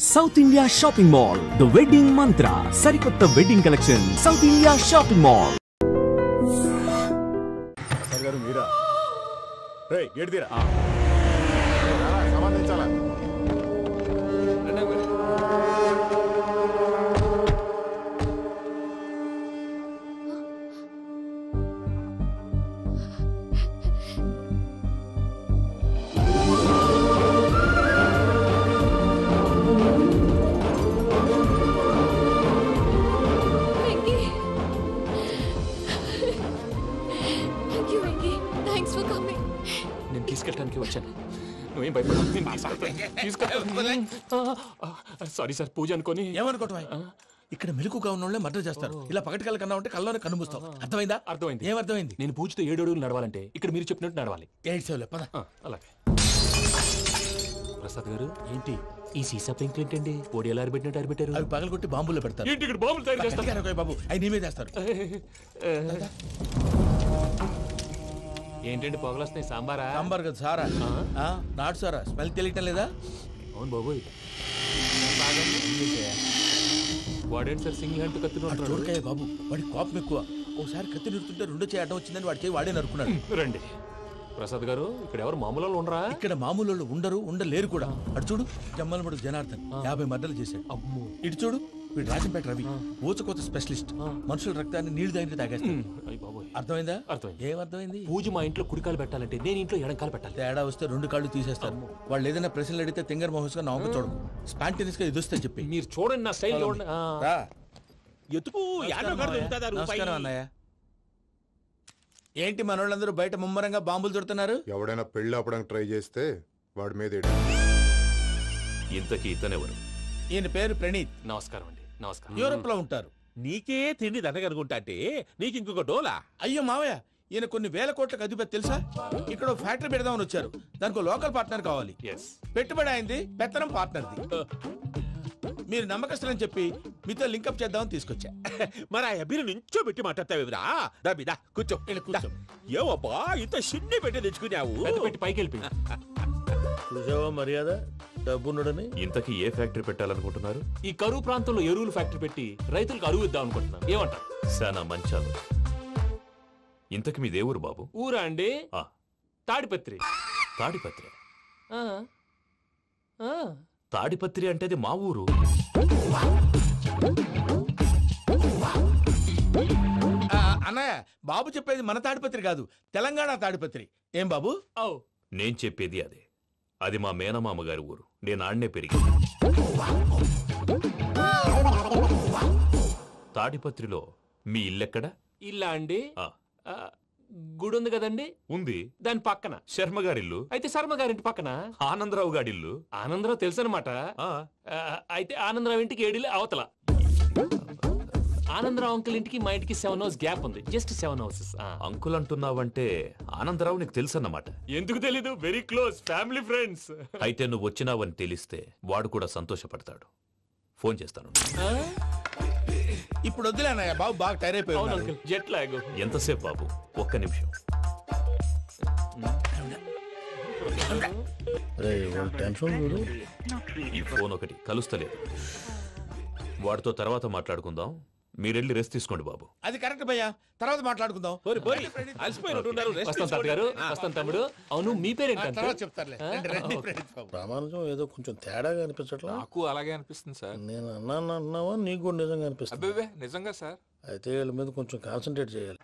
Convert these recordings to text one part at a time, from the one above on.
South India shopping mall the wedding మంత్ర సరికొత్త wedding collection south India shopping mall. గారు మీరా రేయ్ gate తీరా సంబంధించాలా తీసుకెళ్ళడానికి వచ్చాను. నువ్వేం భయపడ. సారీ సార్, పూజ అనుకోని. ఏమనుకోవటం? ఇక్కడ మెలుకుగా ఉన్న మర్డర్ చేస్తారు. ఇలా పగటి కళ్ళ కన్నా ఉంటే కళ్ళలోనే కనుమూస్తావు. అర్థమైందా? అర్థమైంది. ఏమర్థమైంది? నేను పూజతో 7 అడుగులు నడవాలంటే ఇక్కడ మీరు చెప్పినట్టు నడవాలి. అలాగే. ప్రసాద్ గారు, ఏంటి ఈ సీసా పెంకులు ఏంటండి? పొడి ఎలా అరబెట్టినట్టు అరబెట్టారు? అవి పగలగొట్టి బాంబులో పెడతారు. ఏంటి ఇక్కడ బాంబులు తయారు చేస్తారు? బాబు అవి నీవే చేస్తారు. ఏంటండి పొగలు వస్తున్నాయి? సాంబారా? సాంబార్ కదా సారా, నాటు సారా. స్మెల్ తెలియటం లేదా? అవును బాబోయ్. వాడేంటి సార్ సింగిల్ హ్యాండ్ కత్తిని చూడకాయ బాబు, వాడి కోపం ఎక్కువ. ఒకసారి కత్తి నిరుతుంటే 2 చేయి అడ్డం వచ్చిందని వాడి చేయి వాడే నరుకున్నాడు. రండి ప్రసాద్ గారు, ఇక్కడ ఎవరు మామూలు ఉండరా? ఇక్కడ మామూలు ఉండరు, ఉండలేరు కూడా. అటు చూడు, జమ్మలమడు జనార్దన్ 50 మర్డర్లు చేశాడు. అమ్మో. ఇటు చూడు, వీడు రాజంపేట రవి ఊచకోత స్పెషలిస్ట్. మనుషుల రక్తాన్ని నీళ్లు దగ్గర తాగేస్తాడు. అర్థమైందా? ఏమర్థమైంది? పూజ మా ఇంట్లో కుడికాలు పెట్టాలంటే నేను ఇంట్లో ఎడంకాలు పెట్టాలి. తేడా వస్తే 2 కాళ్ళు తీసేస్తారు. వాళ్ళు ఏదైనా ప్రశ్నలు అడిగితే తింగర్ మహోస్ గా నవ్వు చూడకు. స్పాంటినియస్ గా ఎదుస్తా చెప్పి. మీరు చూడండి నా స్టైల్. నమస్కారం అన్నయ్య. ఏంటి మనోళ్ళందరూ బయట ముమ్మరంగా బాంబులు దొరుకుతున్నారు? ఎవడైనా పెళ్లి ఆపడానికి ట్రై చేస్తే వాడి మీద ఇంతకీ ఇతనెవరు? ఈయన పేరు ప్రణీత్. నమస్కారం అండి. నమస్కారం. యూరోప్ లో ఉంటారు. నీకే తిండి దండగనుకుంటా అంటే నీకు ఇంకొక డోలా? అయ్యో మావయ్య, ఈయన కొన్ని వేల కోట్లకు అధిపతి తెలుసా? ఇక్కడ ఫ్యాక్టరీ పెడదామని వచ్చారు. దానికి లోకల్ పార్ట్నర్ కావాలి. పెట్టుబడి అయింది, పెత్తనం పార్ట్నర్ది. మీరు నమ్మకస్తులని చెప్పి మీతో లింకప్ చేద్దామని తీసుకొచ్చా. మరి ఆ అబ్బిని నుంచో పెట్టి మాట్లాడతావురా? దాబిదా కూర్చో. ఏవబ్బా ఇంత సిన్ని పెట్టి తెచ్చుకున్నావు? పెట్టి పైకి వెళ్ళి చూసావా మర్యాద డబ్బున్నడని. ఇంతకీ ఏ ఫ్యాక్టరీ పెట్టాలనుకుంటున్నారు? ఈ కరువు ప్రాంతంలో ఎరువులు ఫ్యాక్టరీ పెట్టి రైతులకు అరువు ఇద్దాం అనుకుంటున్నాను. ఏమంటారు? శానా మంచాలు. ఇంతకి మీ దేవురు బాబు? ఊరా అండి? తాడిపత్రి. తాడిపత్రి? తాడిపత్రి అంటే అది మా ఊరు. అన్నయ్య, బాబు చెప్పేది మన తాడిపత్రి కాదు, తెలంగాణ తాడిపత్రి. ఏం బాబు? నేను చెప్పేది అదే. అది మా మేనమామ గారి ఊరు. నేను ఆడనే పెరిగి. తాడిపత్రిలో మీ ఇల్లెక్కడ? ఇల్లా అండి? గుడి ఉంది కదండి. ఉంది. దాని పక్కన శర్మగారిల్లు. అయితే శర్మగారింటి పక్కన ఆనందరావు గారిల్లు. ఆనందరావు తెలుసు అనమాట. అయితే ఆనందరావు ఇంటికి 7 అవతల. ఆనందరావు అంకుల్ ఇంటికి మా ఇంటికి 7 హౌస్ గ్యాప్ ఉంది. Just 7 houses. అంకుల్ అంటున్నావంటే ఆనందరావు నీకు తెలుసు అన్నమాట. ఎందుకు తెలీదు? Very close family friends. అయితే నువ్వు వచ్చినావని తెలిస్తే వాడు కూడా సంతోషపడతాడు. ఫోన్ చేస్తాను. ఇప్పుడు వద్దులే అన్నయ్య, బాబు బాగా టైర్ అయిపోయాడు. Jet lag. ఎంతసేపు బాబు? ఒక్క నిమిషం. ఈ ఫోన్ ఒకటి కలుస్తలేదు. వాడితో తర్వాత మాట్లాడుకుందాం. మీరెళ్ళి రెస్ట్ తీసుకోండి బాబు. అది కరెక్ట్ భయ్యా, తర్వాత మాట్లాడుకుందాం. తమ్ముడు, అవును మీ పేరేంటి? ప్రామాణికం ఏదో కొంచెం తేడాగా అనిపించట్లా? నాకు అలాగే అనిపిస్తుంది సార్. నేను అన్నావా నీకు కూడా నిజంగా అనిపిస్తుంది? నిజంగా సార్. అయితే వీళ్ళ మీద కొంచెం కాన్సన్ట్రేట్ చేయాలి.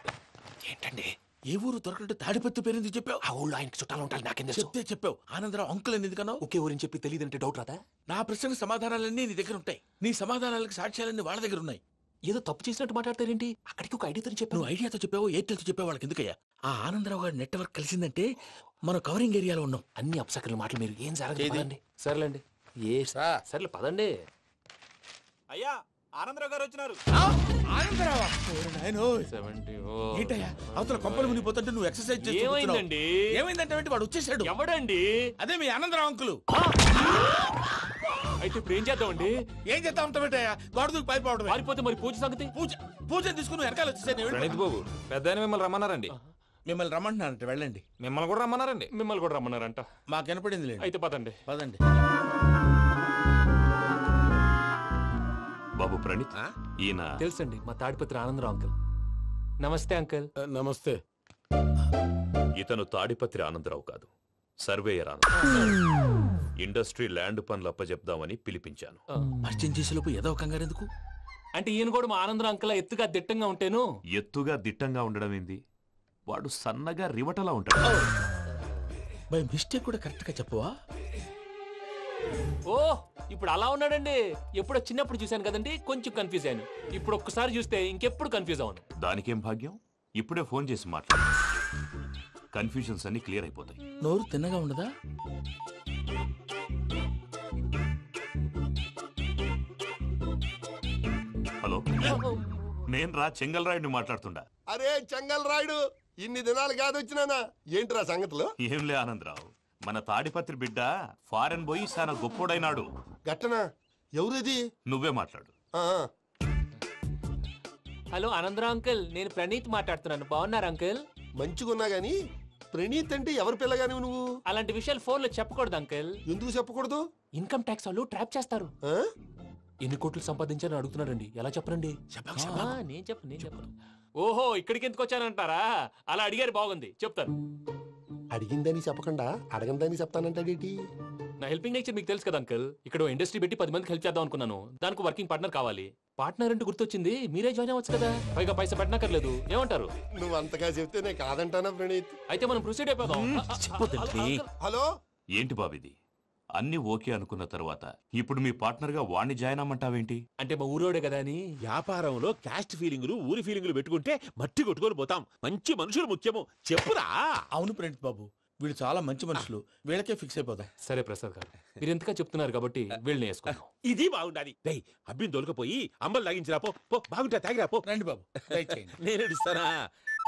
ఏంటండి ఏ ఊరు దొరకట్టు తాడిపత్రి పేరు ఎందుకు చెప్పావు? ఆ ఊళ్ళో ఆయనకి చుట్టాలు ఉంటారు. నాకేం చెప్తే చెప్పావు. ఆనందరావు అంకుల్ అని ఎందుకన్నావు? ఒకే ఊరిని చెప్పి తెలియదంటే డౌట్ రాదా? నా ప్రశ్నకు సమాధానాలన్నీ నీ దగ్గర ఉంటాయి. నీ సమాధానాలకు సాక్ష్యాలన్నీ వాళ్ళ దగ్గర ఉన్నాయి. ఏదో తప్పు చేసినట్టు మాట్లాడతారేంటి? అక్కడికి ఒక ఐడియాతో చెప్పావు. నువ్వు ఐడియాతో చెప్పావు, ఎయిర్టెల్తో చెప్పావు. వాళ్ళకి ఎందుకయ్యా? ఆ ఆనందరావు గారి నెట్వర్క్ కలిసిందంటే మనం కవరింగ్ ఏరియాలో ఉన్నాం. అన్ని అప్సకర్ల మాటలు మీరు ఏం జరగదండి. సర్లేండి. సర్లే పదండి. అయ్యా, ఆనందరావు గారు వచ్చినారు. ఏంటయ్యా అవతల కొంపలు మునిగిపోతుంటే నువ్వు ఎక్సర్సైజ్ ఏమైందండి? ఏమైందంటే వాడు వచ్చేసాడు. ఎవడండి? అదే మీ ఆనందరావు అంకులు. అయితే ఇప్పుడు ఏం చేద్దామండి? ఏం చేద్దాం ఉంటావేటయ్యా? గొడవకు పైపోవడం. పారిపోతే మరి పూజ సంగతి? పూజ తీసుకుని వెనకాల వచ్చేసాను. ప్రణీత్ బాబు, పెద్ద మిమ్మల్ని రమ్మన్నారండి. మిమ్మల్ని రమ్మంటున్నారంట, వెళ్ళండి. మిమ్మల్ని కూడా రమ్మన్నారండి. మిమ్మల్ని కూడా రమ్మన్నారంట. మాకు వినపడింది. అయితే పదండి. పదండి. బాబు ప్రణీత్, ఆ? ఈయన తెలుసండి, మా తాడిపత్రి ఆనందరావు అంకుల్. నమస్తే అంకుల్. నమస్తే. ఇతను తాడిపత్రి ఆనందరావు కాదు, సర్వేయర్ ఆనందరావు. ఇండస్ట్రీ ల్యాండ్ పనులు అప్పచెప్దామని పిలిపించాను. పరిచయం చేసేలోపు ఏదో కంగారు ఎందుకు? అంటే ఈయన కూడా మా ఆనందరావు అంకుల్ ఎత్తుగా దిట్టంగా ఉంటేను. ఎత్తుగా దిట్టంగా ఉండడం ఏంది, వాడు సన్నగా రివటలా ఉంటాడు. బై మిస్టేక్ కూడా కరెక్ట్ గా చెప్పవా? ఓ ఇప్పుడు అలా ఉన్నాడండి. ఎప్పుడో చిన్నప్పుడు చూశాను కదండి, కొంచెం కన్ఫ్యూజ్ అయ్యాను. ఇప్పుడు ఒక్కసారి చూస్తే ఇంకెప్పుడు కన్ఫ్యూజ్ అవ్వను. దానికేం భాగ్యం, ఇప్పుడే ఫోన్ చేసి మాట్లాడు. కన్ఫ్యూజన్స్ అన్ని క్లియర్ అయిపోతాయి. నోరు తిన్నగా ఉండదా? హలో, నేను రా చెంగల్రాయుడిని మాట్లాడుతుండా. అరే చెంగల్ రాయుడు, ఇన్ని దినాలు కాదు వచ్చినానా? ఏంట్రా సంగతులు? ఏంలే ఆనందరావు, మన తాడిపత్రి బిడ్డ ఫారెన్ పోయి చాలా గొప్పోడైనాడు. గట్టనా? ఎవరిది? నువ్వే మాట్లాడు. ఆ, హలో ఆనందరావు అంకుల్, నేను ప్రణీత్ మాట్లాడుతున్నాను. బాగున్నారు అంకుల్? మంచిగున్నా గాని ప్రణీత్ అంటే ఎవరి పిల్లగాని నువ్వు? అలాంటి విషయాలు ఫోన్లో చెప్పకూడదు అంకుల్. ఎందుకు చెప్పకూడదు? ఇన్కమ్ ట్యాక్స్ వాళ్ళు ట్రాప్ చేస్తారు. ఆ? ఎన్ని కోట్లు సంపాదించాలని అడుగుతున్నారండి. ఎలా చెప్పరండి? నేను చెప్పను. ఓహో, ఇక్కడికి ఎందుకు వచ్చానంటారా? అలా అడిగారు, బాగుంది, చెప్తాను. అడిగిందని చెప్పకుండా అడగందని చెప్తానంటాడేటి? నా హెల్పింగ్ నేచర్ మీకు తెలుసు కదా అంకుల్. ఇక్కడ ఇండస్ట్రీ పెట్టి 10 మందికి హెల్ప్ చేద్దాం అనుకున్నాను. దానికి వర్కింగ్ పార్ట్నర్ కావాలి. పార్ట్నర్ అంటే గుర్తొచ్చింది, మీరే జాయిన్ అవ్వచ్చు కదా. పైగా పైసా పెట్టనక్కర్లేదు. ఏమంటారు? నువ్వు అంతగా చెప్తే నేను కాదంటానా ప్రణీత్? అయితే మనం ప్రొసీడ్ అయిపోదాం. హలో, ఏంటి బాబిది, అన్ని ఓకే అనుకున్న తర్వాత ఇప్పుడు మీ పార్ట్నర్ గా వాణ్ణి జాయిన్ అమ్మంటావేంటి? అంటే మా ఊరోడే కదా అని. వ్యాపారంలో క్యాస్ట్ ఫీలింగులు, ఊరి ఫీలింగులు పెట్టుకుంటే మట్టి కొట్టుకొని పోతాం. మంచి మనుషులు ముఖ్యము. చెప్పురా. అవును ప్రణీత్ బాబు, వీళ్ళు చాలా మంచి మనుషులు. వీళ్ళకే ఫిక్స్ అయిపోదాం. సరే ప్రసాద్ గారు, మీరు ఎంతగా చెప్తున్నారు కాబట్టి వీళ్ళని వేసుకుందాం. ఇది బాగుండాలి. డై అబ్బిని దొలకపోయి అంబలు లాగించిరా పో. పో బాగుంటా, తాగిరా పో. రండి బాబు, దయచేయండి. నేను ఇస్తానా?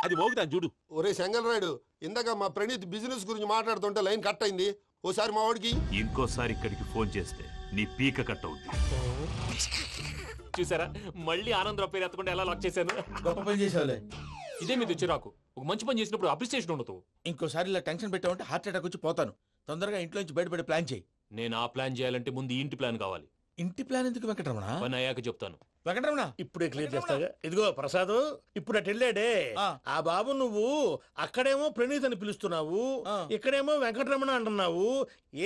అది మోగుతాను చూడు. ఒరే చెంగల్ రాయుడు, ఇందాక మా ప్రణీత్ బిజినెస్ గురించి మాట్లాడుతుంటే లైన్ కట్ అయింది. ఓసారి మా వాడికి. ఇంకోసారి ఇక్కడికి ఫోన్ చేస్తే నీ పీక కట్ అవుద్ది. చూసారా, మళ్ళీ ఆనందరావు పేరు ఎత్తకుండా ఎలా లాక్ చేశాను. గొప్ప పని చేసేవాళ్ళే. ఇదే మీద చిరాకు. ఒక మంచి పని చేసినప్పుడు అప్రిసియేషన్ ఉండదు. ఇంకోసారి ఇలా టెన్షన్ పెట్టామంటే హార్ట్ అటాక్ వచ్చి పోతాను. తొందరగా ఇంట్లో నుంచి బయటపడే ప్లాన్ చేయి. నేను ఆ ప్లాన్ చేయాలంటే ముందు ఈ ఇంటి ప్లాన్ కావాలి. ఇంటి ప్లాన్ ఎందుకు వెంకటరమణ? పని అయ్యాక చెప్తాను. వెంకటరమణ ఇప్పుడే క్లియర్ చేస్తాగా. ఇదిగో ప్రసాద్, ఇప్పుడు అటు వెళ్ళాడే ఆ. ఆ బాబు, నువ్వు అక్కడేమో ప్రణీత్ అని పిలుస్తున్నావు, ఆ. ఇక్కడేమో వెంకటరమణ అంటున్నావు.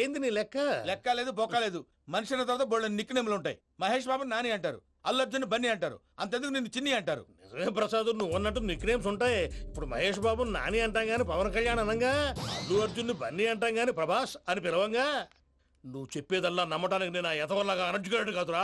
ఏంది నీ లెక్క? లెక్క లేదు, బొక్క లేదు. మనిషి అన్న తర్వాత బోళ్ళ నిక్నెములు ఉంటాయి. మహేష్ బాబు నాని అంటారు, అల్లు అర్జున్ బన్నీ అంటారు, అంతెందుకు నిన్ను చిన్ని అంటారు. నిజమే ప్రసాద్, నువ్వు అన్నట్టు నిక్నేమ్స్ ఉంటాయి. ఇప్పుడు మహేష్ బాబు నాని అంటాం గాని పవన్ కళ్యాణ్ అనంగా, అల్లు అర్జున్ బన్నీ అంటాం గాని ప్రభాస్ అని పిలవంగా. నువ్వు చెప్పేదల్లా నమ్మటానికి నేను ఎతవల్లాగా అనర్జుకేటెడ్ కాదురా.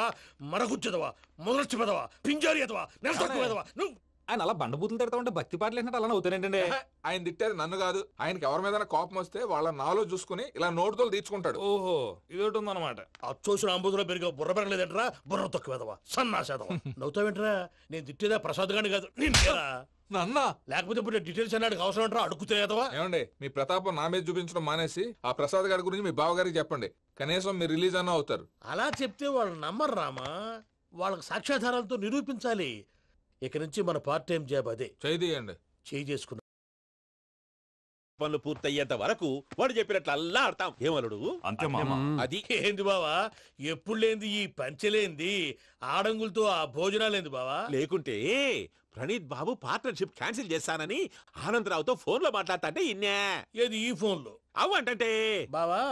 మరగుచ్చదవా, మొదలచ్చి పెదవా, పింజారి ఎదవా, నెలసక్కువదవా నువ్వు. ఆయన అలా బండబూతులు తిడతా ఉంటే భక్తి పాటలు ఏంటంటే అలా అవుతానంటే. ఆయన తిట్టేది నన్ను కాదు, ఆయనకి ఎవరి మీద కోపం వస్తే వాళ్ళ నాలో చూసుకుని ఇలా నోటుతో తీర్చుకుంటాడు. ఓహో, ఇదొకటి ఉందన్నమాట. అచ్చోసిన అంబుధులో పెరిగే బుర్ర పెరగలేదంటరా, బుర్ర తక్కువేదవా, సన్నాసేదవా. నవ్వుతావేంట్రా? నేను తిట్టేదా ప్రసాద్ గాని కాదు, నిన్నేరా. నన్న లేకపోతే ఇప్పుడు డీటెయిల్స్ అన్నాడు అవసరం అంటారా? అడుగుతాయేదవా. ఏమండి, మీ ప్రతాపం నా మీద చూపించడం మానేసి ఆ ప్రసాద్ గారి గురించి మీ బావగారికి చెప్పండి. కనీసం మీరు రిలీజ్ అన్న అవుతారు. అలా చెప్తే వాళ్ళు నమ్మరు రామా. వాళ్ళకి సాక్ష్యాధారాలతో నిరూపించాలి. ఇక నుంచి మన పార్ట్ టైం జాబ్ అదే. చేయండి. చేయి చేసుకున్నా పనులు పూర్తయ్యేంత వరకు వాడు చెప్పినట్లు అల్లా ఆడతాం. ఏమలుడు అంతే మామ. అది ఏంది బావా, ఎప్పుడు లేంది ఈ పంచలేంది, ఆడంగులతో ఆ భోజనాలేంది బావా. లేకుంటే ప్రణీత్ బాబు పార్ట్నర్షిప్ క్యాన్సిల్ చేస్తానని ఆనందరావుతో ఫోన్ లో మాట్లాడతాంటే ఇన్నే. ఏది ఈ ఫోన్ లో? అవ్వంటే బావా,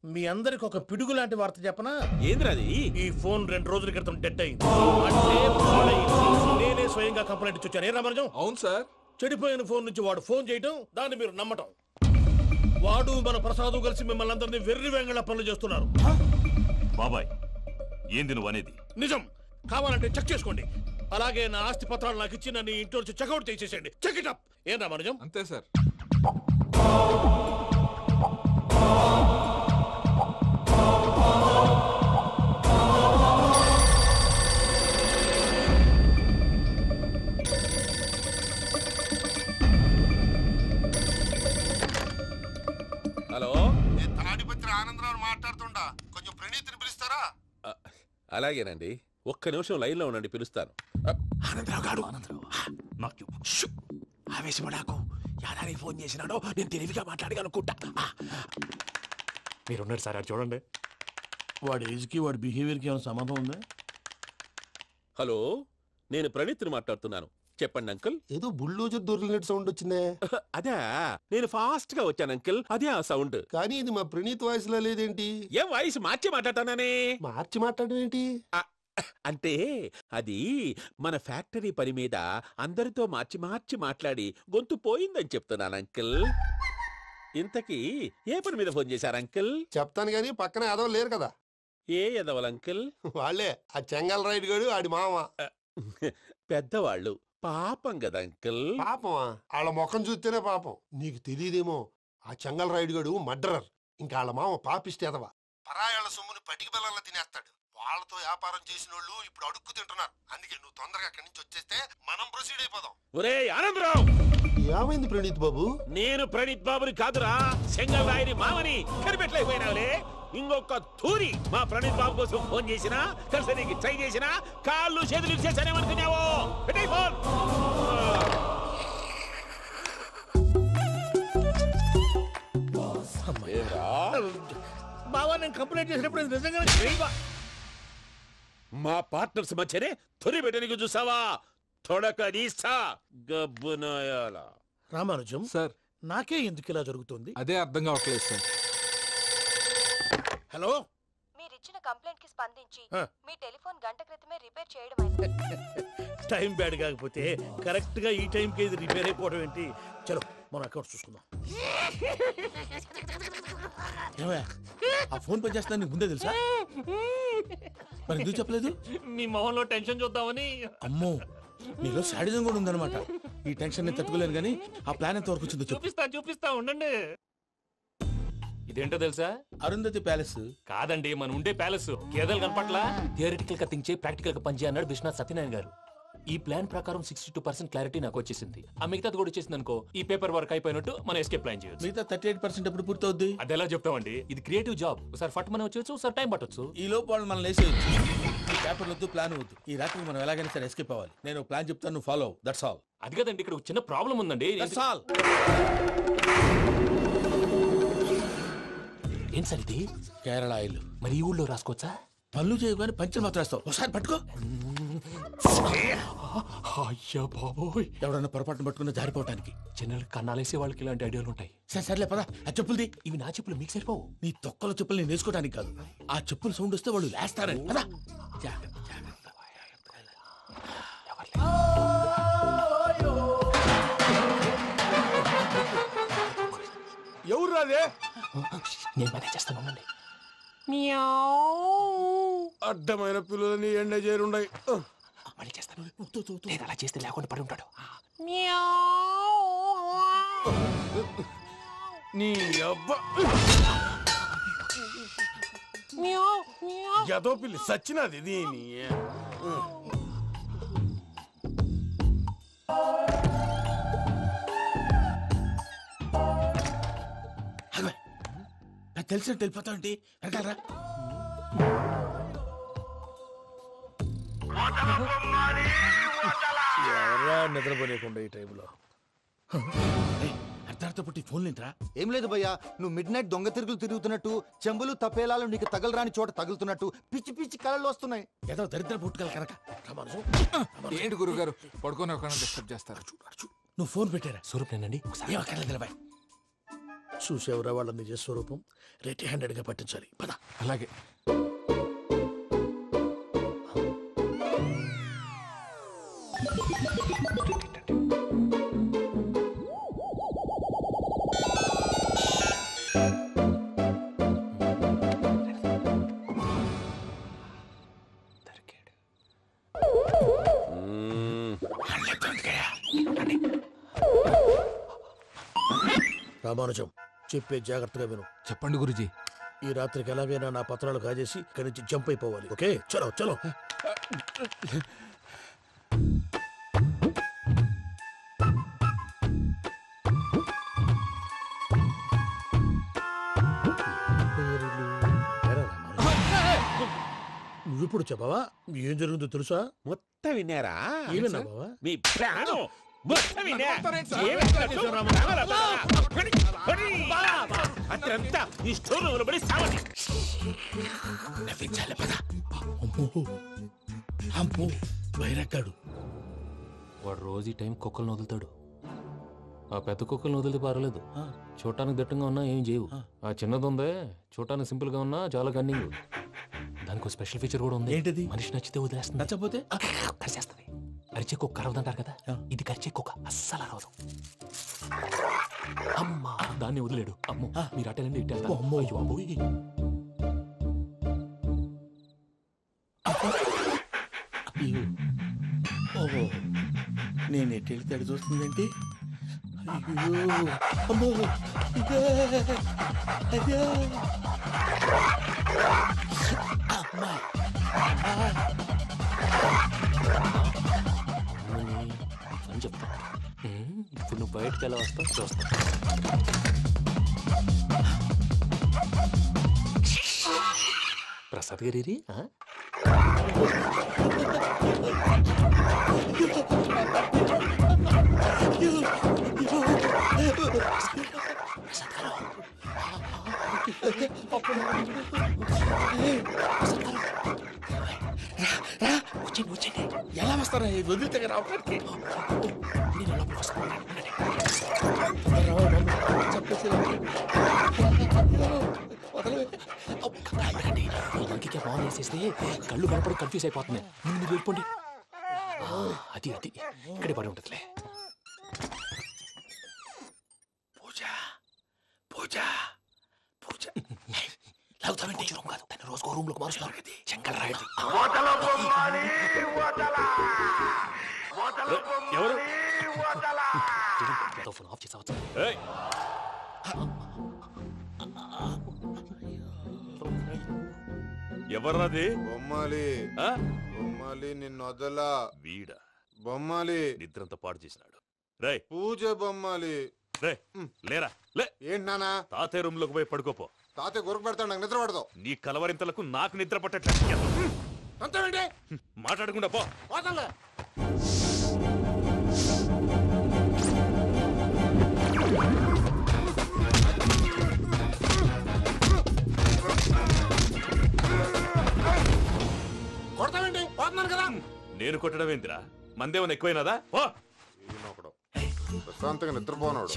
మీ అందరికి ఒక పిడుగు లాంటి వార్త చెప్పనా? ఏంద్రది? ఈ ఫోన్ 2 రోజుల క్రితం డెడ్ అయింది. అంటే పాడైంది. నేనే స్వయంగా కంప్లైంట్ ఇచ్చి వచ్చాను. ఏ రామరాజం? అవును సార్. చెడిపోయిన ఫోన్ నుంచి వాడు ఫోన్ చేయటం, దాన్ని మీరు నమ్మటం. వాడు మన ప్రసాదు కలిసి మిమ్మల్ని అందరినీ వెర్రి వెంగళ పనులు చేస్తున్నారు. బాబాయ్, ఏంది నువ్వు అనేది? నిజం. కావాలంటే చెక్ చేసుకోండి. అలాగే నా ఆస్తి పత్రాలు నాకు ఇచ్చి నన్ను ఇంట్లో నుంచి చెక్అౌట్ చేసేసండి. Check it up. ఏం రామరాజం? అంతే సార్. హలో, నేను తాడిపత్రి ఆనందరావు మాట్లాడుతుండా. కొంచెం ప్రణీత్ని పిలుస్తారా? అలాగేనండి. ఒక్క నిమిషం లైన్ లో ఉండండి, పిలుస్తాను. ఆనందరావు గాడు నాకు ఆవేశపడాకు. యాదానికి ఫోన్ చేసినాడో నేను తెలివిగా మాట్లాడగలనుకుంటా. మీరున్నారు సార్, అది చూడండి. వాడి ఏజ్కి వాడి బిహేవియర్కి ఏమైనా సంబంధం ఉందా? హలో, నేను ప్రణీత్ని మాట్లాడుతున్నాను. చెప్పండి అంకుల్. ఏదో బుల్డోజర్ దొరికినట్టు సౌండ్ వచ్చిందే. అదే, నేను ఫాస్ట్ గా వచ్చాను అంకుల్, అదే ఆ సౌండ్. కానీ ఇది మా ప్రణీత్ వాయిస్ లో లేదేంటి? ఏం వాయిస్ మార్చి మాట్లాడతానని? మార్చి మాట్లాడడం ఏంటి? అంటే అది మన ఫ్యాక్టరీ పని మీద అందరితో మార్చి మార్చి మాట్లాడి గొంతు పోయిందని చెప్తున్నాను అంకుల్. ఇంతకీ ఏ పని మీద ఫోన్ చేశారు అంకుల్? చెప్తాను గానీ పక్కన ఏదో లేరు కదా. ఏ ఎదవలు అంకుల్? వాళ్ళే ఆ చెంగల్ రైడ్ గడు ఆడి మామ. పెద్దవాళ్ళు, పాపం కదా అంకుల్. పాపమా? వాళ్ళ ముఖం చూస్తేనే పాపం. నీకు తెలియదేమో, ఆ చెంగల్ రైడ్ గడు మర్డరర్. ఇంకా వాళ్ళ మామ పాపిస్తేదవా. పరాయాళ్ళ సొమ్ముని పటికి బెల్లంలో తినేస్తాడు. వాళ్ళతో వ్యాపారం చేసిన వాళ్ళు ఇప్పుడు అడుక్కు తింటున్నారు. అందుకే నువ్వు తొందరగా అక్కడి నుంచి వచ్చేస్తే మనం ప్రొసీడ్ అయిపోదాం. ఒరే ఆనందరావు! ఏమైంది ప్రణీత్ బాబు? నేను ప్రణీత్ బాబుని కాదురా, సెంగల్ రాయని మామని. కనిపెట్టలేకపోయినావులే. ఇంకొక తూరి మా ప్రణీత్ బాబు కోసం ఫోన్ చేసినా, కలిసి నీకు ట్రై చేసినా, కాళ్ళు చేతులు ఇచ్చేసానేమనుకున్నావు. పెట్టే ఫోన్. బావా, నేను కంప్లైంట్ చేసినప్పుడు ఇది నిజంగా మా పార్ట్నర్స్ మధ్యనే తొలి పెట్టడానికి చూసావా? తొడక నీస్తా గబ్బునాయాల. రామానుజం సార్, నాకే ఎందుకు ఇలా జరుగుతుంది? అదే అర్థం కావట్లేదు సార్. హలో, మీరిచ్చిన కంప్లైంట్ కి స్పందించి ఆ. మీ టెలిఫోన్ గంట క్రితమే రిపేర్ చేయడం అయింది. టైం బ్యాడ్ కాకపోతే కరెక్ట్ గా ఈ టైం కి ఇది రిపేర్ అయిపోవడం ఏంటి? చలో మన అకౌంట్ చూసుకుందాం. ఏమయ్యా, ఆ ఫోన్ పని చేస్తున్నా నీకు ముందే తెలుసా? మరి ఎందుకు చెప్పలేదు? మీ మొహంలో టెన్షన్ చూద్దామని. అమ్మో, నీలో శాడిజం కూడా ఉందన్నమాట. ఈ టెన్షన్ ని తట్టుకోలేను కానీ ఆ ప్లాన్ ఎంత వరకు వచ్చిందో చెప్పు. చూపిస్తా ఉండండి. ఇదేంటో తెలుసా? అరుంధతి ప్యాలెస్ కాదండి, మన ఉండే ప్యాలెస్. గేదెలు కనపట్లా? థియరిటికల్ గా థింక్ చేయి, ప్రాక్టికల్ గా పనిచేయ అన్నాడు విశ్వనాథ్ సత్యనారాయణ గారు. ఈ ప్లాన్ ప్రకారం 62% క్లారిటీ నాకు వచ్చేసింది. ఆ మిగతాది కూడా వచ్చేసింది అనుకో, ఈ పేపర్ వర్క్ అయిపోయినట్టు మనం ఎస్కేప్ ప్లాన్ చేయొచ్చు. మిగతా 38% ఎప్పుడు పూర్తవుద్ది? అది ఎలా చెప్తామండి? ఇది క్రియేటివ్ జాబ్. ఒకసారి ఫట్ మనం వచ్చేయచ్చు, ఒకసారి టైం పట్టొచ్చు. ఈ లోపు వాళ్ళు మనం లేసేయచ్చు. ఈ పేపర్ వద్దు, ప్లాన్ వద్దు. ఈ రాత్రికి మనం ఎలాగైనా సరే ఎస్కేప్ అవ్వాలి. నేను ప్లాన్ చెప్తాను, నువ్వు ఫాలో. That's all. అది కదండి, ఇక్కడ ఒక చిన్న ప్రాబ్లం ఉందండి. That's all. ఏం సార్ ఇది? కేరళ ఆయిల్. మరి ఈ ఊళ్ళో రాసుకోవచ్చా? పనులు చేయగానే పంచర్ మాత్రం వేస్తావు. ఒకసారి పట్టుకో. అయ్యా బాబోయ్, ఎవడన్నా పొరపాటున పట్టుకున్న జారిపోవటానికి. జనరల్ కన్నాలేసే వాళ్ళకి ఇలాంటి ఐడియాలు ఉంటాయి. సర్లే పదా, ఆ చెప్పులది. ఇవి నా చెప్పులు, మీకు సరిపోవు. నీ తొక్కల చెప్పులు నేను వేసుకోవడానికి కాదు, ఆ చెప్పులు సౌండ్ వస్తే వాళ్ళు లేస్తారని. పదా. ఎవరు రాదే? నేను మేనేజ్ చేస్తాను, ఉండండి. అడ్డమైన పిల్లలని ఎండ చేరుండయి. మళ్ళీ చేస్తాను. నేను అలా చేస్తే లేకుండా పడి ఉంటాడు. నీ అబ్బా ఎదో పిల్లి సచ్చినది దీని. నాకు తెలిసినట్టు వెళ్ళిపోతావంటి. వెనకాలరా. ఎవరా నిద్రపోలేకుండా ఈ టైంలో? అర్ధార్థ పుట్టి ఫోన్ లేంట్రా. ఏం లేదు భయ్యా, నువ్వు మిడ్ నైట్ దొంగ తిరుగులు తిరుగుతున్నట్టు, చెంబులు తపేలాలు నీకు తగలరాని చోట తగులుతున్నట్టు పిచ్చి పిచ్చి కళలు వస్తున్నాయి. ఏదో దరిద్ర పుట్టుకల కనుక. ఏంటి గురుగారు పడుకొని ఒక డిస్టర్బ్ చేస్తారు? నువ్వు ఫోన్ పెట్టారా? స్వరూప్ నేనండి. ఏం అక్కర్లేదు నిలబాయ్. చూసేవరా వాళ్ళ నిజ స్వరూపం. రెట్టి హ్యాండెడ్ గా పట్టించాలి. పద. అలాగే. రామానుజం, చెప్పే జాగ్రత్తగా విను. చెప్పండి గురుజీ. ఈ రాత్రికి ఎలాగైనా నా పత్రాలు కాజేసి ఇక్కడి నుంచి జంప్ అయిపోవాలి. ఓకే, చలో చలో. నువ్విప్పుడు చెప్పవా ఏం జరుగుతుందో తెలుసా? మొత్తం విన్నారా? ఏమన్నా బావా? మీ ప్రాణం మొత్తం విన్నా. అతనంతా ఈ స్టోర్ రూమ్ లో పడి సావండి. నవ్వించాలి. పద. అమ్మో అమ్మో, బైరక్కాడు. వాడు రోజు ఈ టైం కుక్కలను వదులుతాడు. ఆ పెద్ద కుక్కలను వదిలితే పర్లేదు, చూడటానికి దట్టంగా ఉన్నా ఏం చేయవు. ఆ చిన్నది ఉందే చూడటానికి సింపుల్ గా ఉన్నా చాలా కన్నింగ్. దానికి ఒక స్పెషల్ ఫీచర్ కూడా ఉంది. ఏంటిది? మనిషి నచ్చితే వదిలేస్తుంది, నచ్చపోతే కరిచేస్తుంది. అరిచే కుక్క అరవదంటారు కదా, ఇది కరిచే కుక్క అస్సలు అరవదు. అమ్మా దాన్ని వదిలేడు. అమ్మో మీరు అటెండి ఇటు. అమ్మో అయ్యో ఓహో, నేను ఎటు వెళ్తే అటు చూస్తుందేంటి? అయ్యో అమ్మో, అయ్యో అమ్మా అని చెప్తా. ఇప్పుడు నువ్వు బయటకు ఎలా వస్తావు చూస్తా. ప్రసాద్ గారి వచ్చండి. ఎలా వస్తారా? వదిలితే రావడానికి చెప్పేసి ఫోన్ వేసేస్తే కళ్ళు కనపడి కన్ఫ్యూజ్ అయిపోతున్నాయి. మీరు వెళ్ళిపోండి. అది అది ఇక్కడే పడి ఉంటుందిలే. పూజ పూజ పూజ లాగుతామంటే రూమ్ కాదు, తను రోజుకో రూమ్ లోకి మారుస్తున్నారు కదా. శంకర్ రాయుడు ఎవరు? ఫోన్ ఆఫ్ చేసావచ్చు. ఎవర్రాది? బొమ్మాలి బొమ్మాలి నిన్ను వదలా. వీడా బొమ్మాలి నిద్రంతా పాడు చేసినాడు. రే పూజ బొమ్మాలి. రే లేరా లే. ఏంటి నానా? తాతయ్య రూమ్ లోకి పోయి పడుకోపో. తాతయ్య గురకు పెడతాడు, నాకు నిద్ర పడదు. నీ కలవరింతలకు నాకు నిద్ర పట్టట్లేదు. అంతేంటి? మాట్లాడకుండా పో. పోతాలే. కొడతావేంటి? పోతున్నాను కదా. నేను కొట్టడం ఏంటిరా? మందేమన్నా ఎక్కువైనదా? పో. ప్రశాంతంగా నిద్రపోనాడు.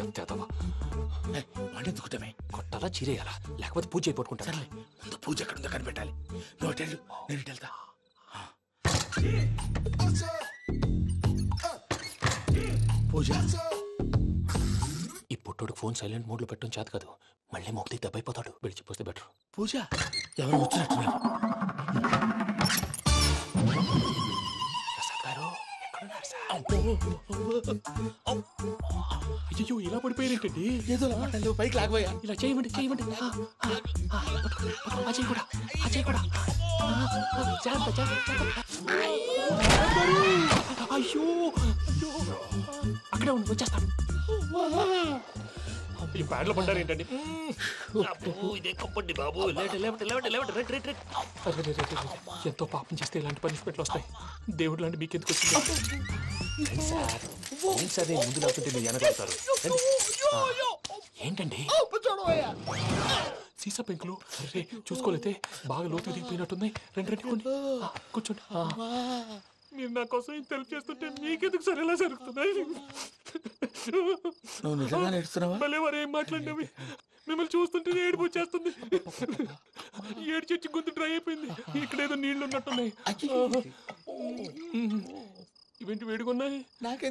వాడెందుకుంటామే? కొట్టాలా చీరేయాలా లేకపోతే పూజ అయిపోట్టుకుంటా. సర్లే, ముందు పూజ ఎక్కడ ఉందో కనిపెట్టాలి. నువ్వు అటెండు, నేను ఇటు వెళ్తా. పూజ ఈ పుట్టోడు ఫోన్ సైలెంట్ మోడ్ లో పెట్టడం చేత కాదు. మళ్ళీ మొక్కి దెబ్బైపోతాడు. విడిచిపోతే బెటర్. పూజ ఎవరు వచ్చినట్టున్నారు? ప్రసాద్ గారు అయ్యో ఇలా పడిపోయినట్టండి. ఏదో పట్టాలి, పైకి లాగబోయా. ఇలా చేయమండి చేయమండి. అజయ్ కూడా అజయ్ కూడా జాగ్రత్త జాగ్రత్త. అయ్యో అయ్యో అక్కడే ఉండి వచ్చేస్తాను. ఈ బ్యాడ్ లో పడ్డారు ఏంటండి? ఎంతో పాపం చేస్తే ఇలాంటి పనిష్మెంట్లు వస్తాయి. దేవుడు లాంటి మీకు ఎందుకు వచ్చింది? సరే ముందు లేకుంటే మీరు వెనకాడతారు. ఏంటండి సీసా పెంకులు? అరే చూసుకోలేతే బాగా లోతు దిగిపోయినట్టున్నాయి. రెండు రెండు కొన్ని కూర్చోండి. మీరు నా కోసం ఇంత హెల్ప్ చేస్తుంటే మీకెందుకు సరే ఎలా జరుగుతున్నాయి? నువ్వు నిజంగా నేర్చుతున్నావా? మళ్ళీ వారు ఏం మాట్లాడినవి మిమ్మల్ని చూస్తుంటే ఏడుపు వచ్చేస్తుంది. ఏడు చెట్టు గొంతు డ్రై అయిపోయింది. ఇక్కడ ఏదో నీళ్లు ఉన్నట్టున్నాయి. ఇవేంటి వేడుకున్నాయి?